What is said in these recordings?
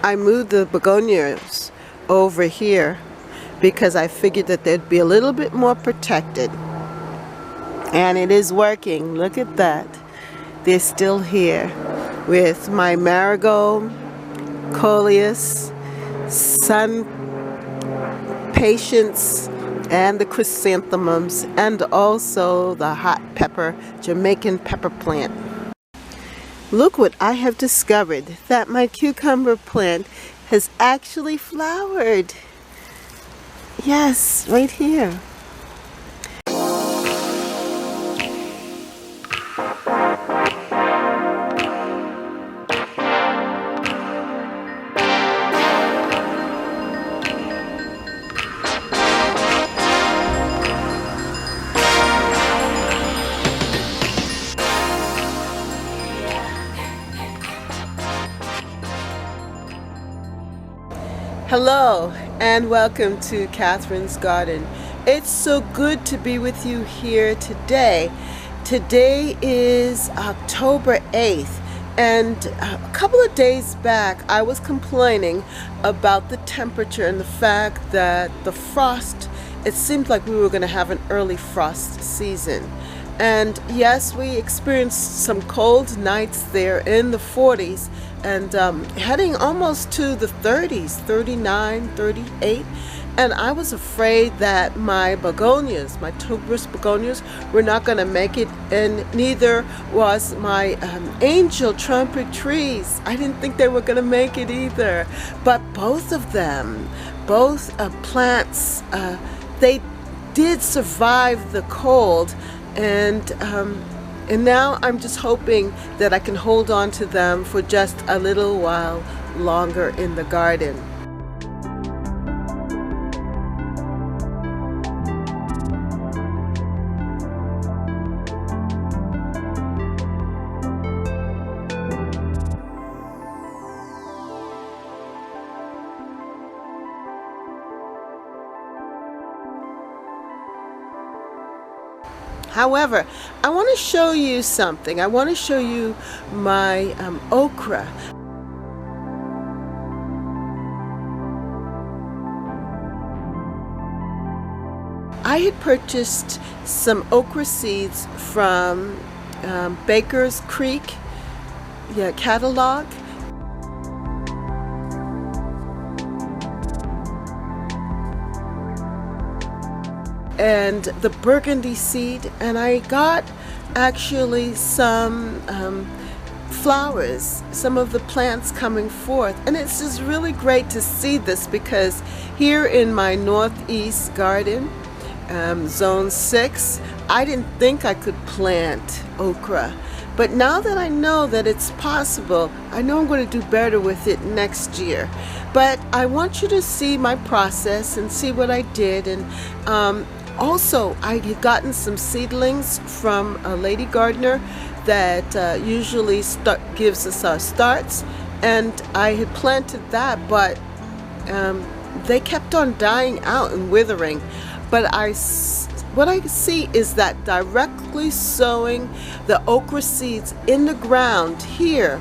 I moved the begonias over here because I figured that they'd be a little bit more protected. And it is working. Look at that. They're still here with my marigold, coleus, sun patience, and the chrysanthemums, and also the hot pepper, Jamaican pepper plant. Look what I have discovered, that my cucumber plant has actually flowered. Yes, right here. Hello and welcome to Catherine's Garden. It's so good to be with you here today. Today is October 8th, and a couple of days back I was complaining about the temperature and the fact that the frost, it seemed like we were going to have an early frost season. And yes, we experienced some cold nights there in the 40s and heading almost to the 30s, 39, 38. And I was afraid that my begonias, my tuberous begonias, were not going to make it, and neither was my angel trumpet trees. I didn't think they were going to make it either. But both of them, both plants, they did survive the cold. And now I'm just hoping that I can hold on to them for just a little while longer in the garden. However, I want to show you something. I want to show you my okra. I had purchased some okra seeds from Baker's Creek catalog. And the burgundy seed, and I got actually some flowers, some of the plants coming forth, and it's just really great to see this, because here in my northeast garden, zone 6, I didn't think I could plant okra, but now that I know that it's possible, I know I'm going to do better with it next year. But I want you to see my process and see what I did. And also, I had gotten some seedlings from a lady gardener that usually gives us our starts, and I had planted that, but they kept on dying out and withering. But what I see is that directly sowing the okra seeds in the ground here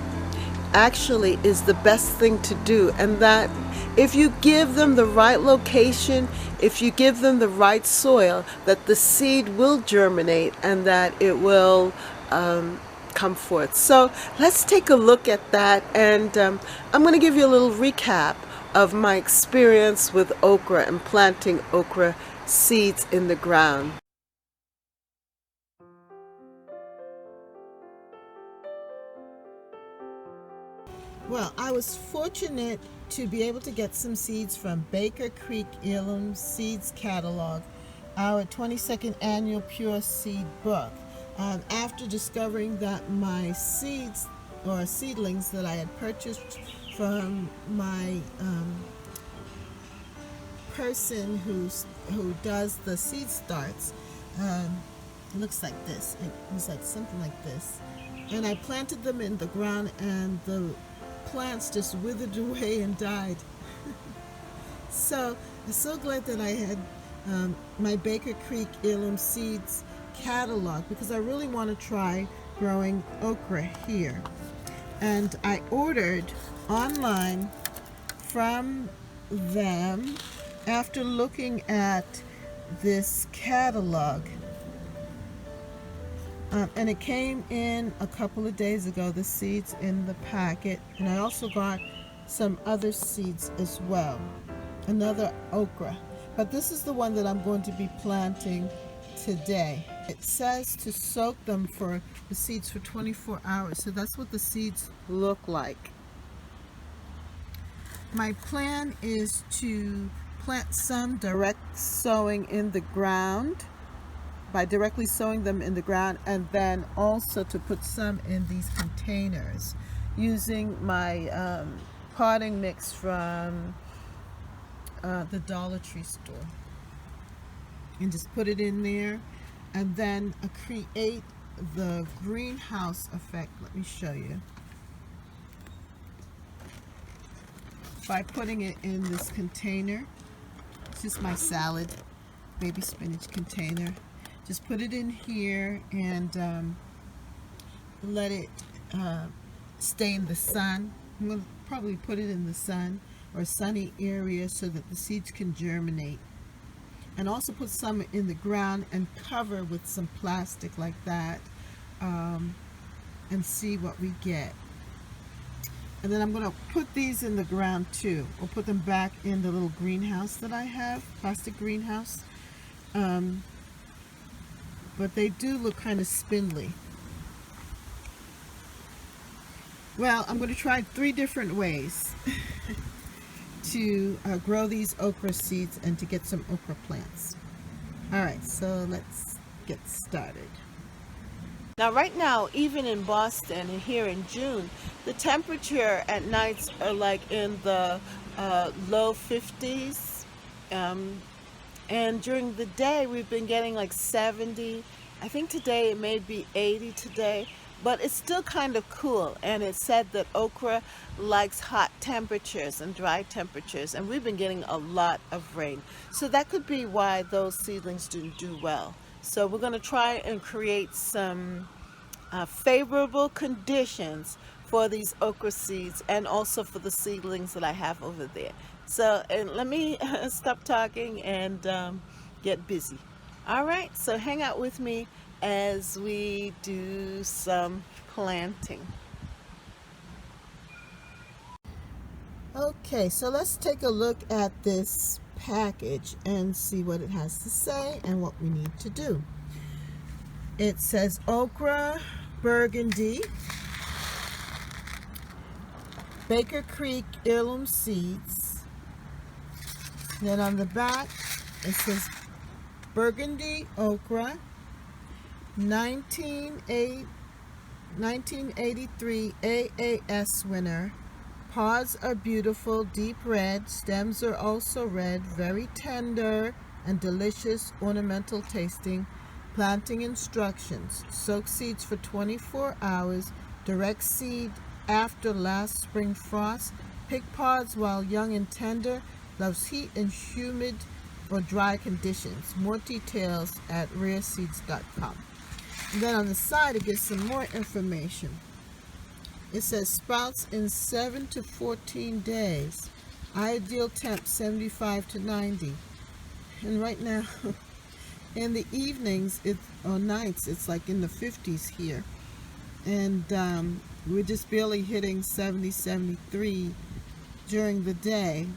actually is the best thing to do, and that if you give them the right location, if you give them the right soil, that the seed will germinate and that it will come forth. So let's take a look at that, and I'm going to give you a little recap of my experience with okra and planting okra seeds in the ground. Well, I was fortunate to be able to get some seeds from Baker Creek Heirloom Seeds Catalog, our 22nd annual Pure Seed book. After discovering that my seeds or seedlings that I had purchased from my person who does the seed starts, it looks like this. It was like something like this, and I planted them in the ground, and the plants just withered away and died. So I'm so glad that I had my Baker Creek Heirloom Seeds catalog, because I really want to try growing okra here. And I ordered online from them after looking at this catalog. And it came in a couple of days ago, the seeds in the packet. And I also got some other seeds as well. Another okra. But this is the one that I'm going to be planting today. It says to soak them for the seeds for 24 hours. So that's what the seeds look like. My plan is to plant some direct sowing in the ground, by directly sowing them in the ground, and then also to put some in these containers using my potting mix from the Dollar Tree store, and just put it in there and then create the greenhouse effect. Let me show you. By putting it in this container, it's just my salad baby spinach container. Just put it in here and let it stay in the sun. I'm going to probably put it in the sun or a sunny area so that the seeds can germinate. And also put some in the ground and cover with some plastic like that, and see what we get. And then I'm going to put these in the ground too. We'll put them back in the little greenhouse that I have, plastic greenhouse. But they do look kind of spindly. Well, I'm going to try 3 different ways to grow these okra seeds and to get some okra plants. Alright, so let's get started. Now right now, even in Boston and here in June, the temperature at nights are like in the low 50s. And during the day, we've been getting like 70. I think today it may be 80 today, but it's still kind of cool. And it said that okra likes hot temperatures and dry temperatures, and we've been getting a lot of rain. So that could be why those seedlings didn't do well. So we're going to try and create some favorable conditions for these okra seeds and also for the seedlings that I have over there. So let me stop talking and get busy. All right, so hang out with me as we do some planting. Okay, so let's take a look at this package and see what it has to say and what we need to do. It says okra, burgundy, Baker Creek heirloom seeds. Then on the back it says burgundy okra, 1983 AAS winner. Pods are beautiful, deep red. Stems are also red, very tender and delicious, ornamental tasting. Planting instructions: soak seeds for 24 hours. Direct seed after last spring frost. Pick pods while young and tender. Loves heat and humid or dry conditions. More details at rareseeds.com. And then on the side it gives some more information. It says sprouts in 7 to 14 days. Ideal temp 75 to 90. And right now, in the evenings or nights, it's like in the 50s here. And we're just barely hitting 70, 73 during the day.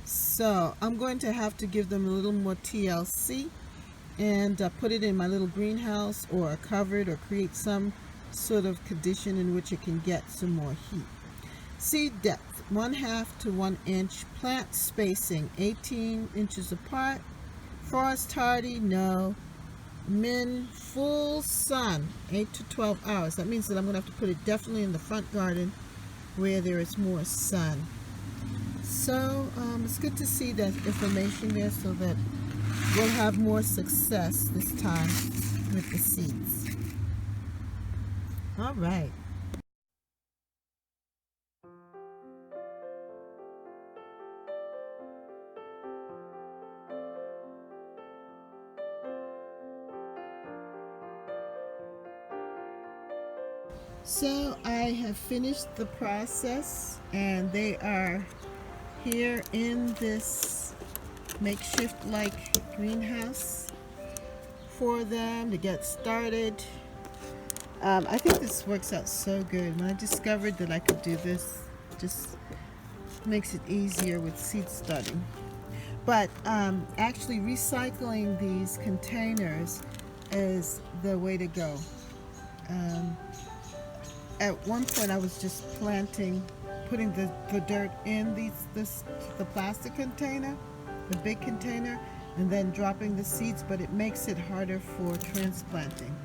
So I'm going to have to give them a little more TLC and put it in my little greenhouse or covered, or create some sort of condition in which it can get some more heat. Seed depth 1/2 to 1 inch. Plant spacing 18 inches apart. Frost hardy, no. Min full sun 8 to 12 hours. That means that I'm going to have to put it definitely in the front garden where there is more sun. So it's good to see that information there so that we'll have more success this time with the seeds. All right. So I have finished the process and they are here in this makeshift like greenhouse for them to get started. I think this works out so good. When I discovered that I could do this, just makes it easier with seed starting. But actually recycling these containers is the way to go. At one point I was just putting the dirt in the plastic container, the big container, and then dropping the seeds, but it makes it harder for transplanting.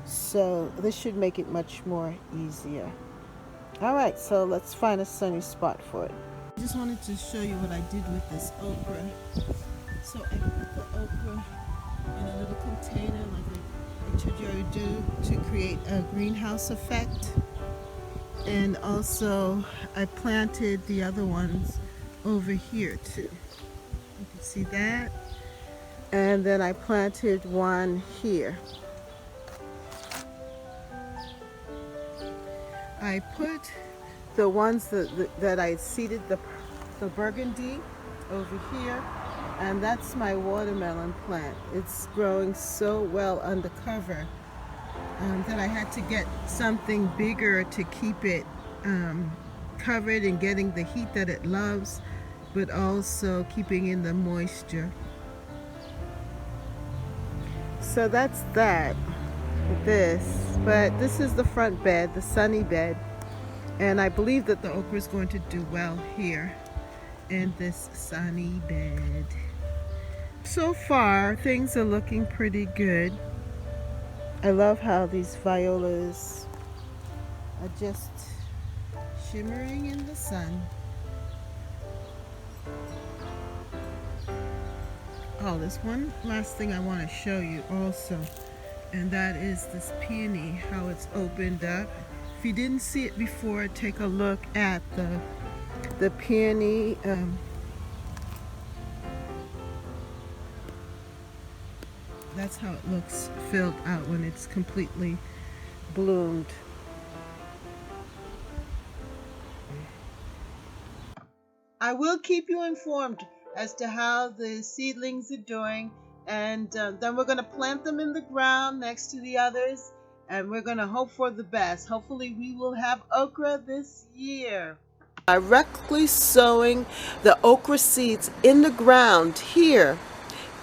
So this should make it much more easier. All right, so let's find a sunny spot for it. I just wanted to show you what I did with this okra. So I put the okra in a little container like I told you I would do to create a greenhouse effect. And also I planted the other ones over here too. You can see that. And then I planted one here. I put the ones that I seeded, the burgundy over here, and that's my watermelon plant. It's growing so well under cover that I had to get something bigger to keep it covered and getting the heat that it loves, but also keeping in the moisture. So that's that. But this is the front bed, the sunny bed, and I believe that the okra is going to do well here in this sunny bed. So far things are looking pretty good. I love how these violas are just shimmering in the sun. Oh, there's one last thing I want to show you also, and that is this peony, how it's opened up. If you didn't see it before, take a look at the peony. That's how it looks filled out when it's completely bloomed. I will keep you informed as to how the seedlings are doing, and then we're going to plant them in the ground next to the others, and we're going to hope for the best. Hopefully we will have okra this year. Directly sowing the okra seeds in the ground here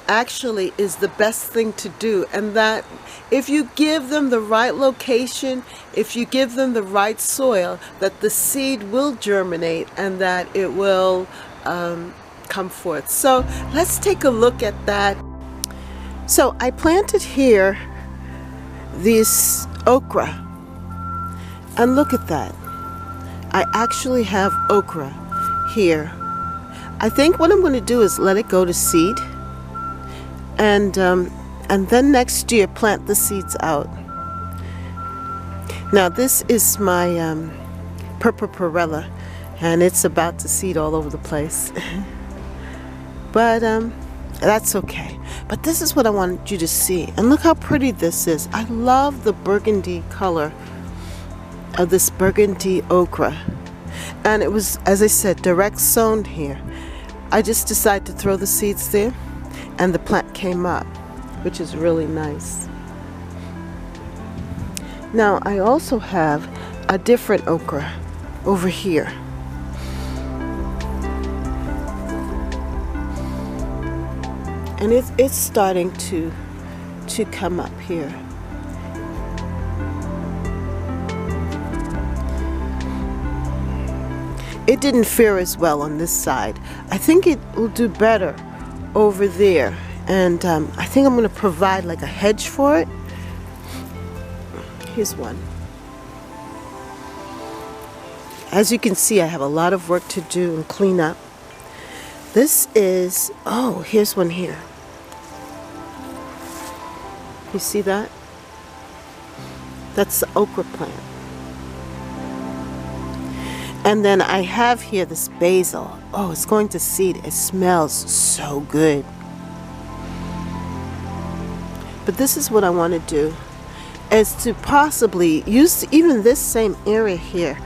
actually is the best thing to do, and that if you give them the right location, if you give them the right soil, that the seed will germinate and that it will come forth. So let's take a look at that. So I planted here this okra, and look at that. I actually have okra here. I think what I'm going to do is let it go to seed, and then next year plant the seeds out. Now this is my purpurella, and it's about to seed all over the place. But that's okay. But this is what I wanted you to see, and look how pretty this is. I love the burgundy color of this burgundy okra, and it was, as I said, direct sown here. I just decided to throw the seeds there, and the plant came up, which is really nice. Now I also have a different okra over here. And it's starting to come up here. It didn't fare as well on this side. I think it will do better over there, and I think I'm going to provide like a hedge for it. Here's one. As you can see, I have a lot of work to do and clean up. This is, oh, here's one here. You see that? That's the okra plant. And then I have here this basil. Oh, it's going to seed. It smells so good. But this is what I want to do, is to possibly use even this same area here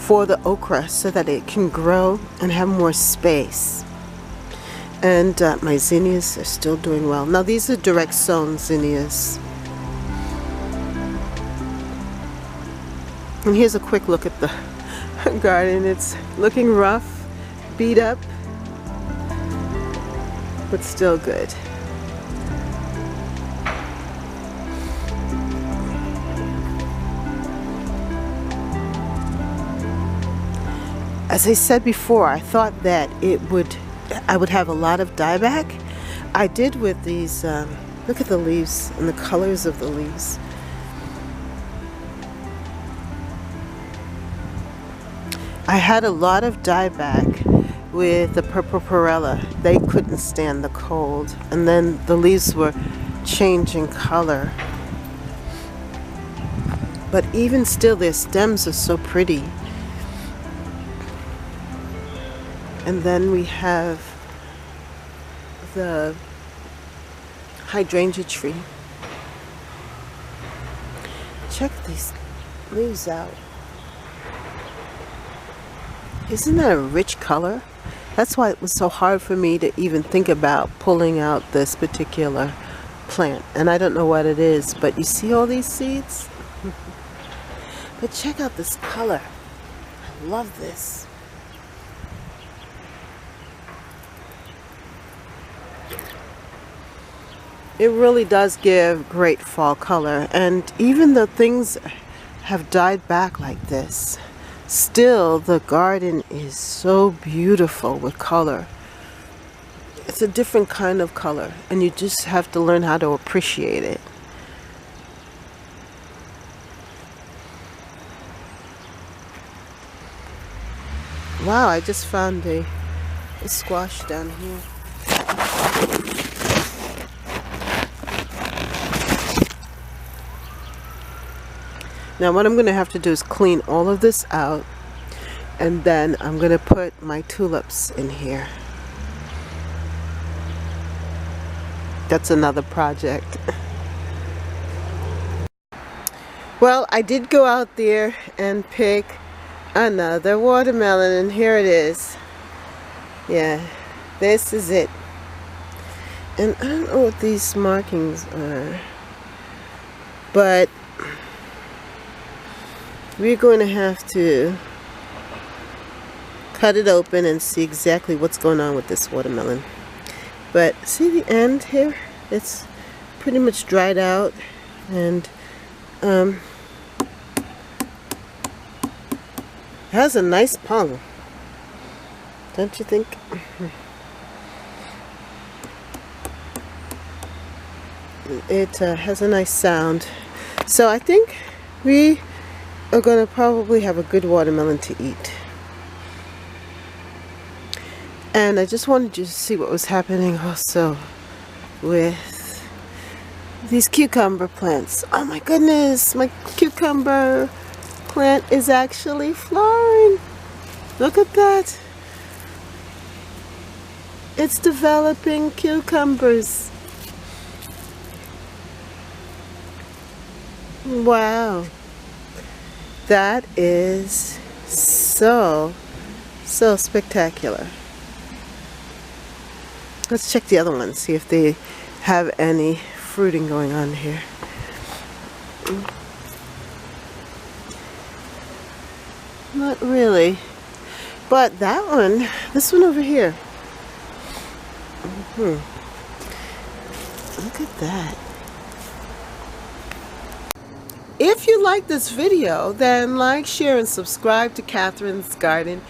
for the okra so that it can grow and have more space. And my zinnias are still doing well. Now these are direct sown zinnias. And here's a quick look at the garden. It's looking rough, beat up, but still good. As I said before, I thought that I would have a lot of dieback. I did with these. Look at the leaves and the colors of the leaves. I had a lot of dieback with the purple perella. They couldn't stand the cold, and then the leaves were changing color. But even still, their stems are so pretty. And then we have the hydrangea tree. Check these leaves out. Isn't that a rich color? That's why it was so hard for me to even think about pulling out this particular plant. And I don't know what it is, but you see all these seeds? But check out this color. I love this. It really does give great fall color, and even though things have died back like this, still the garden is so beautiful with color. It's a different kind of color, and you just have to learn how to appreciate it. Wow, I just found a squash down here. Now what I'm going to have to do is clean all of this out, and then I'm going to put my tulips in here. That's another project. Well, I did go out there and pick another watermelon, and here it is. Yeah, this is it. And I don't know what these markings are, but we're going to have to cut it open and see exactly what's going on with this watermelon. But see the end here? It's pretty much dried out, and it has a nice pung, don't you think? It has a nice sound. So I think we are going to probably have a good watermelon to eat. And I just wanted you to see what was happening also with these cucumber plants. Oh my goodness, my cucumber plant is actually flowering. Look at that. It's developing cucumbers. Wow. That is so spectacular. Let's check the other ones, see if they have any fruiting going on here. Not really. But that one, this one over here. Look at that. If you like this video, then like, share, and subscribe to Catherine's Garden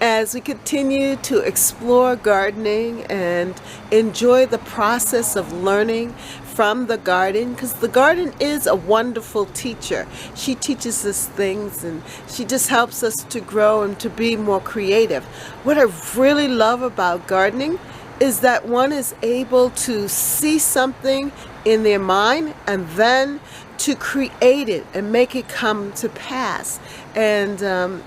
as we continue to explore gardening and enjoy the process of learning from the garden, because the garden is a wonderful teacher. She teaches us things, and she just helps us to grow and to be more creative. What I really love about gardening is that one is able to see something in their mind and then to create it and make it come to pass. And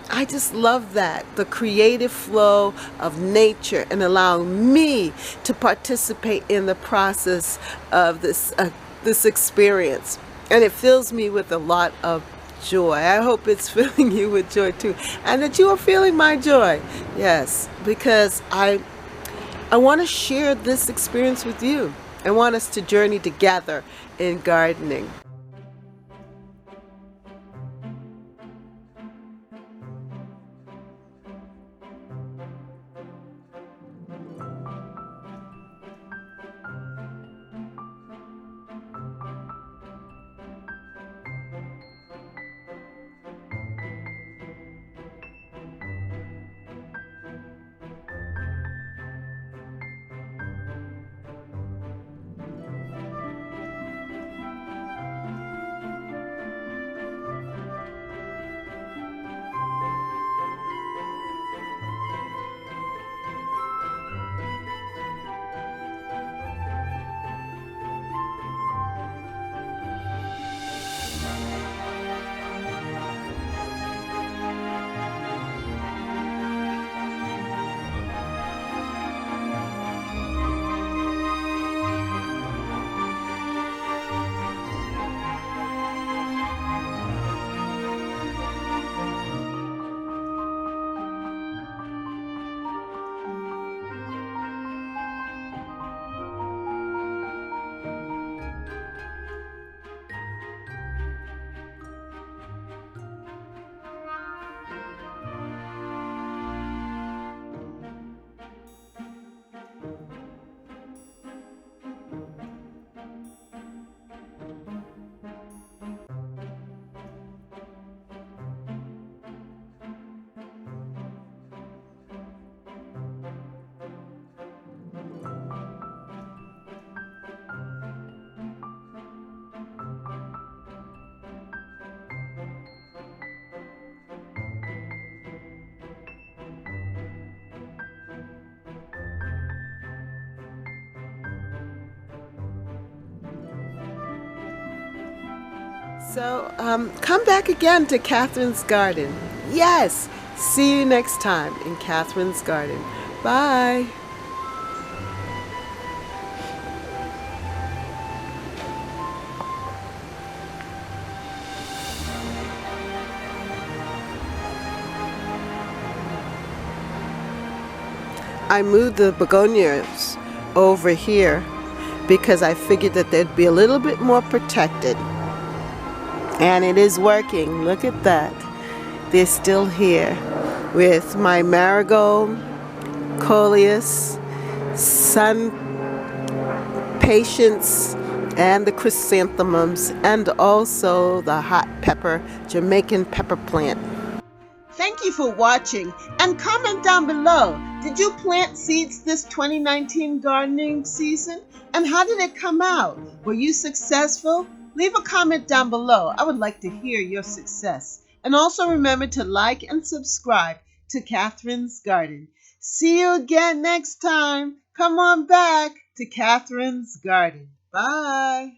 I just love that, the creative flow of nature, and allowing me to participate in the process of this experience. And it fills me with a lot of joy. I hope it's filling you with joy too, and that you are feeling my joy. Yes, because I want to share this experience with you. I want us to journey together in gardening. So come back again to Catherine's Garden. Yes, see you next time in Catherine's Garden. Bye. I moved the begonias over here because I figured that they'd be a little bit more protected. And it is working. Look at that. They're still here with my marigold, coleus, sun patience, and the chrysanthemums, and also the hot pepper, Jamaican pepper plant. Thank you for watching, and comment down below. Did you plant seeds this 2019 gardening season? And how did it come out? Were you successful? Leave a comment down below. I would like to hear your success. And also remember to like and subscribe to Catherine's Garden. See you again next time. Come on back to Catherine's Garden. Bye.